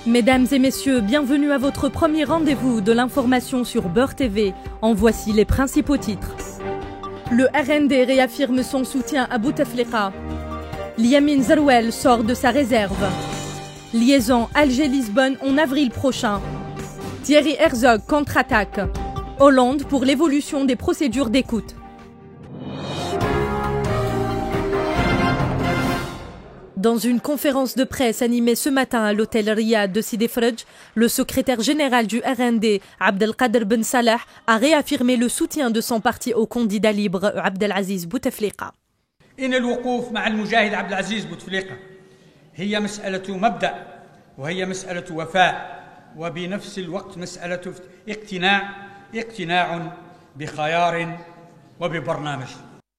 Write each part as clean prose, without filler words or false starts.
Mesdames et messieurs, bienvenue à votre premier rendez-vous de l'information sur Beurre TV. En voici les principaux titres. Le RND réaffirme son soutien à Bouteflika. Liamine Zerouel sort de sa réserve. Liaison Alger-Lisbonne en avril prochain. Thierry Herzog contre-attaque. Hollande pour l'évolution des procédures d'écoute. Dans une conférence de presse animée ce matin à l'hôtel Riyad de Sidi Fredj, le secrétaire général du RND, Abdelkader Ben Salah, a réaffirmé le soutien de son parti au candidat libre Abdelaziz Bouteflika. إن الوقوف مع المجاهد عبد العزيز بوتفليقة هي مسألة مبدأ وهي مسألة وفاء وبنفس الوقت مسألة اقتناع بخيار وببرنامج.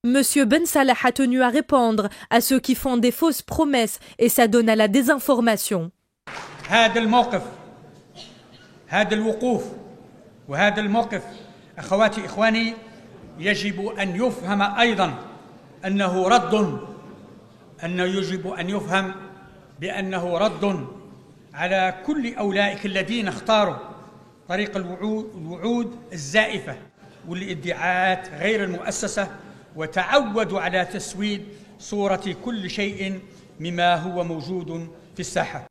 Monsieur Ben Salah a tenu à répondre à ceux qui font des fausses promesses et s'adonnent à la désinformation. هذا الموقف هذا الوقوف وهذا الموقف أخواتي إخواني يجب أن يفهم أيضا يجب أن يفهم بأنه رد على كل أولئك الذين اختاروا طريق الوعود الزائفة والادعاءات غير المؤسسة وتعودوا على تسويد صورة كل شيء مما هو موجود في الساحة.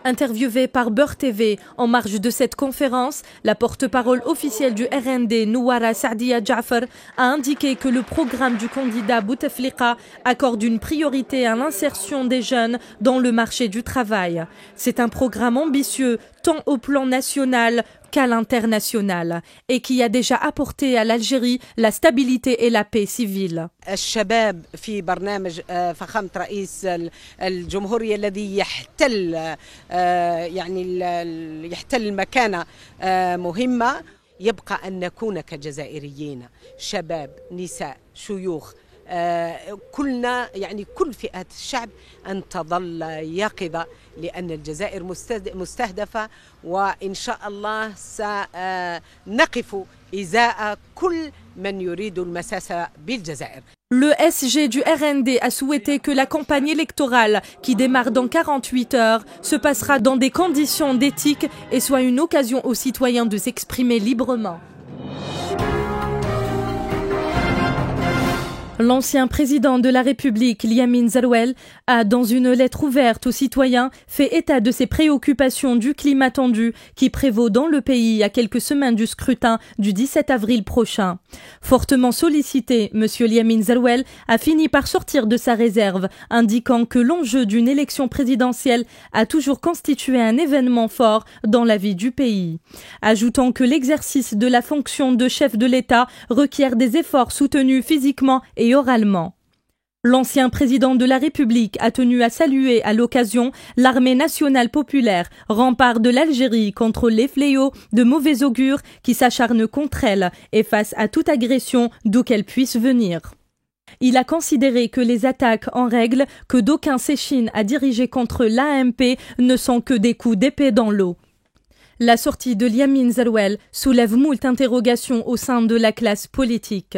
Interviewée par Beurre TV en marge de cette conférence, la porte-parole officielle du RND, Nouara Saadia Jaffer, a indiqué que le programme du candidat Bouteflika accorde une priorité à l'insertion des jeunes dans le marché du travail. C'est un programme ambitieux tant au plan national qu'à l'international et qui a déjà apporté à l'Algérie la stabilité et la paix civile. الشباب في برنامج فخامة رئيس الجمهورية الذي يحتل يحتل مكانة مهمة يبقى أن نكون كجزائريين شباب نساء شيوخ كلنا كل فئات الشعب أن تظل يقظة لأن الجزائر مستهدفة وإن شاء الله سنقف إزاء كل من يريد المساس بالجزائر. Le SG du RND a souhaité que la campagne électorale, qui démarre dans 48 heures, se passera dans des conditions d'éthique et soit une occasion aux citoyens de s'exprimer librement. L'ancien président de la République, Liamine Zerouel, a, dans une lettre ouverte aux citoyens, fait état de ses préoccupations du climat tendu qui prévaut dans le pays à quelques semaines du scrutin du 17 avril prochain. Fortement sollicité, M. Liamine Zerouel a fini par sortir de sa réserve, indiquant que l'enjeu d'une élection présidentielle a toujours constitué un événement fort dans la vie du pays. Ajoutant que l'exercice de la fonction de chef de l'État requiert des efforts soutenus physiquement et oralement. L'ancien président de la République a tenu à saluer à l'occasion l'armée nationale populaire, rempart de l'Algérie contre les fléaux de mauvais augure qui s'acharnent contre elle et face à toute agression d'où qu'elle puisse venir. Il a considéré que les attaques en règle que d'aucuns s'échinent à diriger contre l'AMP ne sont que des coups d'épée dans l'eau. La sortie de Liamine Zerouel soulève moult interrogations au sein de la classe politique.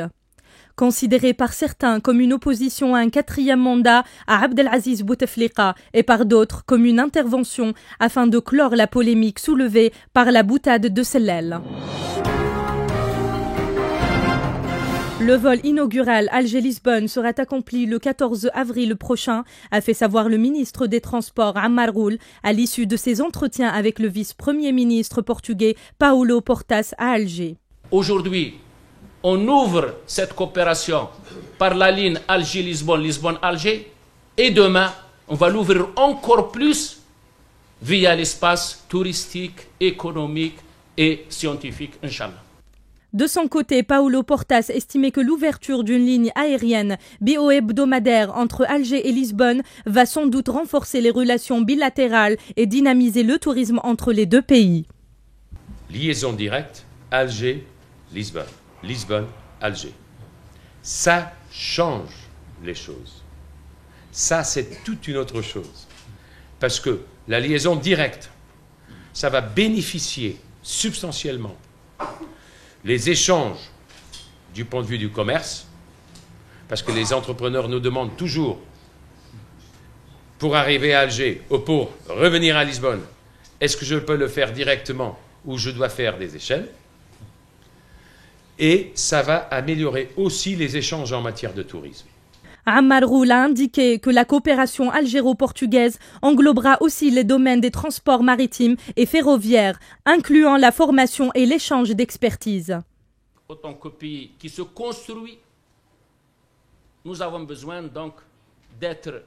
Considéré par certains comme une opposition à un quatrième mandat à Abdelaziz Bouteflika et par d'autres comme une intervention afin de clore la polémique soulevée par la boutade de Sellel. Le vol inaugural Alger-Lisbonne sera accompli le 14 avril prochain, a fait savoir le ministre des Transports Ammar Goul à l'issue de ses entretiens avec le vice-premier ministre portugais Paulo Portas à Alger. Aujourd'hui, on ouvre cette coopération par la ligne Alger-Lisbonne, Lisbonne-Alger, et demain, on va l'ouvrir encore plus via l'espace touristique, économique et scientifique, Inch'Allah. De son côté, Paulo Portas estimait que l'ouverture d'une ligne aérienne bio-hebdomadaire entre Alger et Lisbonne va sans doute renforcer les relations bilatérales et dynamiser le tourisme entre les deux pays. Liaison directe Alger-Lisbonne. Lisbonne-Alger. Ça change les choses. Ça, c'est toute une autre chose. Parce que la liaison directe, ça va bénéficier substantiellement les échanges du point de vue du commerce, parce que les entrepreneurs nous demandent toujours, pour arriver à Alger ou pour revenir à Lisbonne, Est-ce que je peux le faire directement ou je dois faire des échelles? Et ça va améliorer aussi les échanges en matière de tourisme. Ammar Ghoul a indiqué que la coopération algéro-portugaise englobera aussi les domaines des transports maritimes et ferroviaires, incluant la formation et l'échange d'expertise. Autant que pays qui se construit, nous avons besoin donc d'être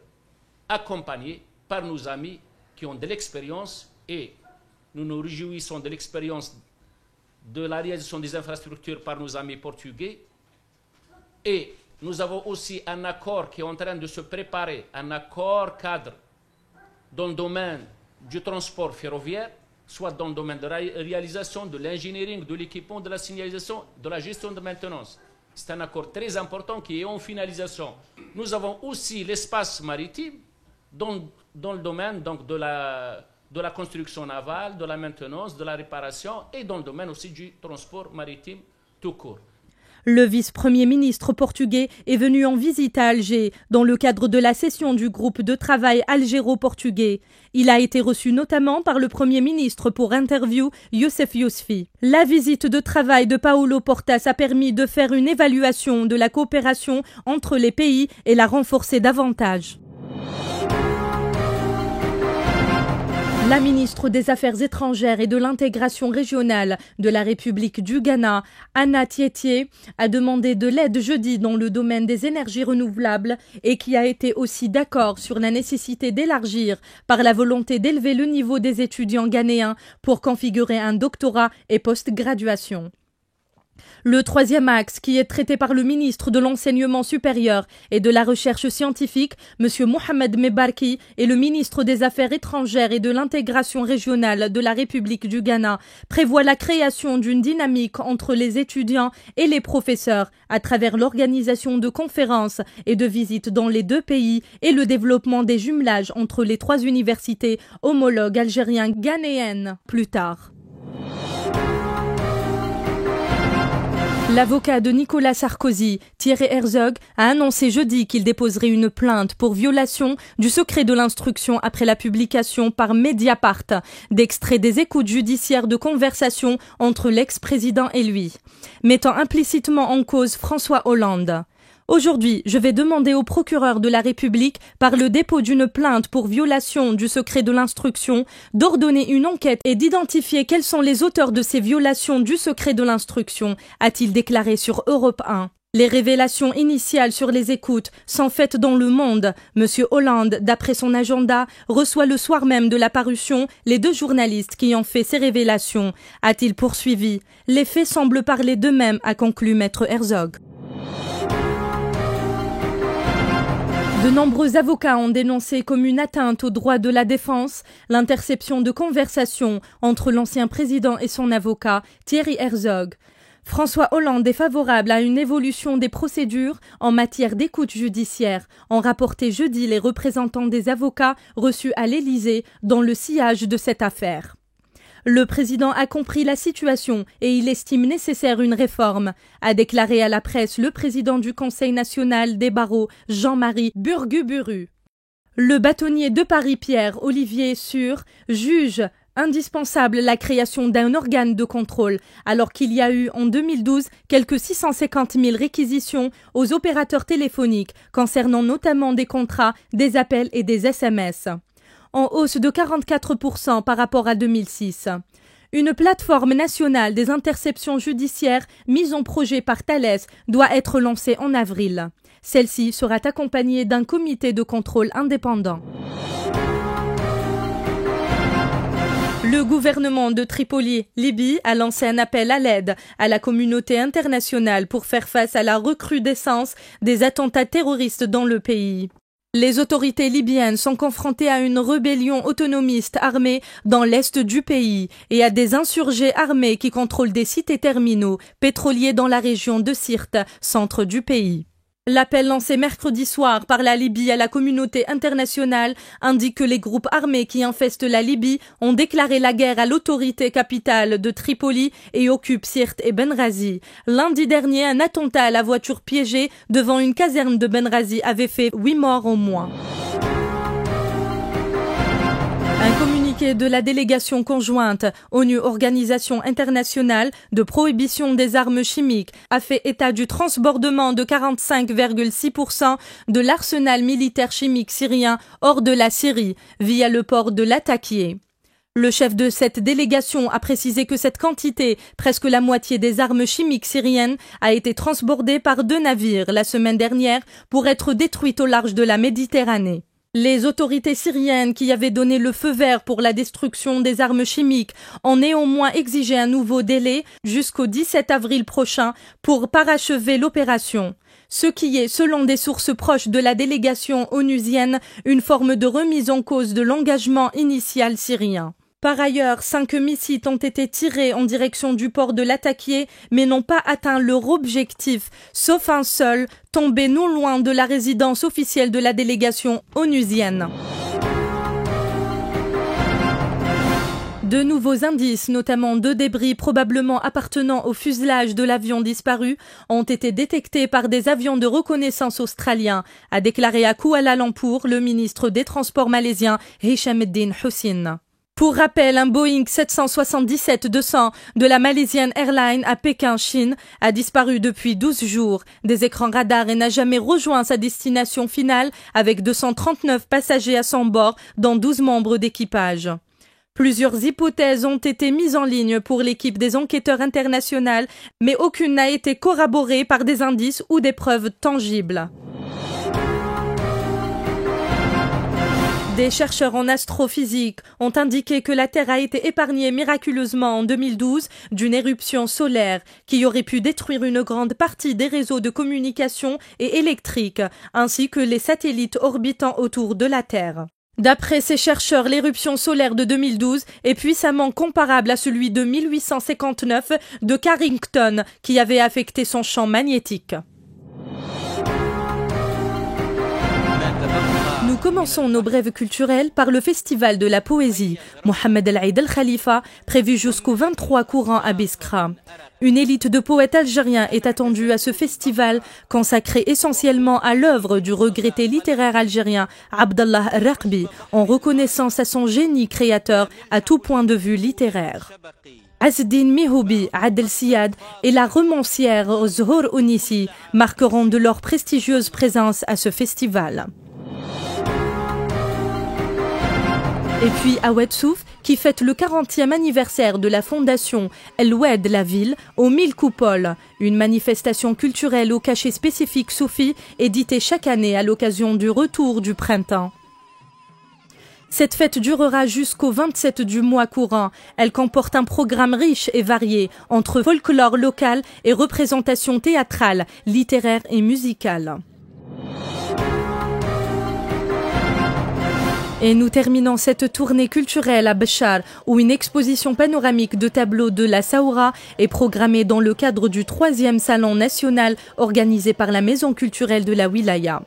accompagnés par nos amis qui ont de l'expérience, et nous nous réjouissons de l'expérience de la réalisation des infrastructures par nos amis portugais. Et nous avons aussi un accord qui est en train de se préparer, un accord cadre dans le domaine du transport ferroviaire, soit dans le domaine de la réalisation, de l'engineering, de l'équipement, de la signalisation, de la gestion de maintenance. C'est un accord très important qui est en finalisation. Nous avons aussi l'espace maritime dans le domaine donc, de la construction navale, de la maintenance, de la réparation, et dans le domaine aussi du transport maritime tout court. Le vice-premier ministre portugais est venu en visite à Alger dans le cadre de la session du groupe de travail algéro-portugais. Il a été reçu notamment par le premier ministre pour interview Youssef Yousfi. La visite de travail de Paulo Portas a permis de faire une évaluation de la coopération entre les pays et la renforcer davantage. La ministre des Affaires étrangères et de l'intégration régionale de la République du Ghana, Anna Tietie, a demandé de l'aide jeudi dans le domaine des énergies renouvelables et qui a été aussi d'accord sur la nécessité d'élargir par la volonté d'élever le niveau des étudiants ghanéens pour configurer un doctorat et post-graduation. Le troisième axe, qui est traité par le ministre de l'Enseignement supérieur et de la Recherche scientifique, M. Mohamed Mebarki, et le ministre des Affaires étrangères et de l'intégration régionale de la République du Ghana, prévoit la création d'une dynamique entre les étudiants et les professeurs à travers l'organisation de conférences et de visites dans les deux pays et le développement des jumelages entre les trois universités homologues algériennes-ghanéennes plus tard. L'avocat de Nicolas Sarkozy, Thierry Herzog, a annoncé jeudi qu'il déposerait une plainte pour violation du secret de l'instruction après la publication par Mediapart d'extraits des écoutes judiciaires de conversation entre l'ex-président et lui, mettant implicitement en cause François Hollande. Aujourd'hui, je vais demander au procureur de la République, par le dépôt d'une plainte pour violation du secret de l'instruction, d'ordonner une enquête et d'identifier quels sont les auteurs de ces violations du secret de l'instruction, a-t-il déclaré sur Europe 1. Les révélations initiales sur les écoutes sont faites dans Le Monde. Monsieur Hollande, d'après son agenda, reçoit le soir même de la parution les deux journalistes qui ont fait ces révélations, a-t-il poursuivi. Les faits semblent parler d'eux-mêmes, a conclu Maître Herzog. De nombreux avocats ont dénoncé comme une atteinte aux droits de la défense l'interception de conversations entre l'ancien président et son avocat, Thierry Herzog. François Hollande est favorable à une évolution des procédures en matière d'écoute judiciaire, ont rapporté jeudi les représentants des avocats reçus à l'Élysée dans le sillage de cette affaire. Le président a compris la situation et il estime nécessaire une réforme, a déclaré à la presse le président du Conseil national des barreaux, Jean-Marie Burguburu. Le bâtonnier de Paris, Pierre-Olivier Sur, juge indispensable la création d'un organe de contrôle, alors qu'il y a eu en 2012 quelques 650 000 réquisitions aux opérateurs téléphoniques concernant notamment des contrats, des appels et des SMS. En hausse de 44% par rapport à 2006. Une plateforme nationale des interceptions judiciaires mise en projet par Thales doit être lancée en avril. Celle-ci sera accompagnée d'un comité de contrôle indépendant. Le gouvernement de Tripoli, Libye, a lancé un appel à l'aide à la communauté internationale pour faire face à la recrudescence des attentats terroristes dans le pays. Les autorités libyennes sont confrontées à une rébellion autonomiste armée dans l'est du pays et à des insurgés armés qui contrôlent des sites et terminaux pétroliers dans la région de Sirte, centre du pays. L'appel lancé mercredi soir par la Libye à la communauté internationale indique que les groupes armés qui infestent la Libye ont déclaré la guerre à l'autorité capitale de Tripoli et occupent Sirte et Benghazi. Lundi dernier, un attentat à la voiture piégée devant une caserne de Benghazi avait fait 8 morts au moins. Un communiqué de la délégation conjointe ONU Organisation internationale de prohibition des armes chimiques a fait état du transbordement de 45,6% de l'arsenal militaire chimique syrien hors de la Syrie via le port de Latakia. Le chef de cette délégation a précisé que cette quantité, presque la moitié des armes chimiques syriennes, a été transbordée par 2 navires la semaine dernière pour être détruite au large de la Méditerranée. Les autorités syriennes qui avaient donné le feu vert pour la destruction des armes chimiques ont néanmoins exigé un nouveau délai jusqu'au 17 avril prochain pour parachever l'opération. Ce qui est, selon des sources proches de la délégation onusienne, une forme de remise en cause de l'engagement initial syrien. Par ailleurs, 5 missiles ont été tirés en direction du port de Latakia, mais n'ont pas atteint leur objectif, sauf un seul, tombé non loin de la résidence officielle de la délégation onusienne. De nouveaux indices, notamment 2 débris probablement appartenant au fuselage de l'avion disparu, ont été détectés par des avions de reconnaissance australiens, a déclaré à Kuala Lumpur le ministre des Transports malaisien Hishamuddin Hussein. Pour rappel, un Boeing 777-200 de la Malaysian Airlines à Pékin, Chine, a disparu depuis 12 jours des écrans radars et n'a jamais rejoint sa destination finale avec 239 passagers à son bord, dont 12 membres d'équipage. Plusieurs hypothèses ont été mises en ligne pour l'équipe des enquêteurs internationaux, mais aucune n'a été corroborée par des indices ou des preuves tangibles. Des chercheurs en astrophysique ont indiqué que la Terre a été épargnée miraculeusement en 2012 d'une éruption solaire qui aurait pu détruire une grande partie des réseaux de communication et électriques, ainsi que les satellites orbitant autour de la Terre. D'après ces chercheurs, l'éruption solaire de 2012 est puissamment comparable à celui de 1859 de Carrington qui avait affecté son champ magnétique. Nous commençons nos brèves culturelles par le festival de la poésie Mohamed El Aïd El Khalifa, prévu jusqu'au 23 courant à Biskra. Une élite de poètes algériens est attendue à ce festival, consacré essentiellement à l'œuvre du regretté littéraire algérien Abdallah Raqbi, en reconnaissance à son génie créateur à tout point de vue littéraire. Azedin Mihoubi, Adel Siad et la romancière Zhour Ounissi marqueront de leur prestigieuse présence à ce festival. Et puis à Oued Souf, qui fête le 40e anniversaire de la fondation El Oued la ville aux 1000 coupoles, une manifestation culturelle au cachet spécifique soufi éditée chaque année à l'occasion du retour du printemps. Cette fête durera jusqu'au 27 du mois courant. Elle comporte un programme riche et varié entre folklore local et représentations théâtrales, littéraires et musicales. Et nous terminons cette tournée culturelle à Béchar, où une exposition panoramique de tableaux de la Saoura est programmée dans le cadre du 3e salon national organisé par la Maison culturelle de la Wilaya.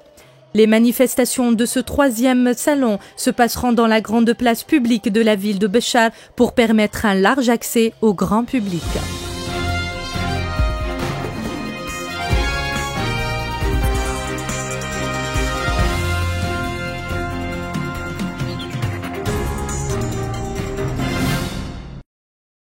Les manifestations de ce 3e salon se passeront dans la grande place publique de la ville de Béchar pour permettre un large accès au grand public.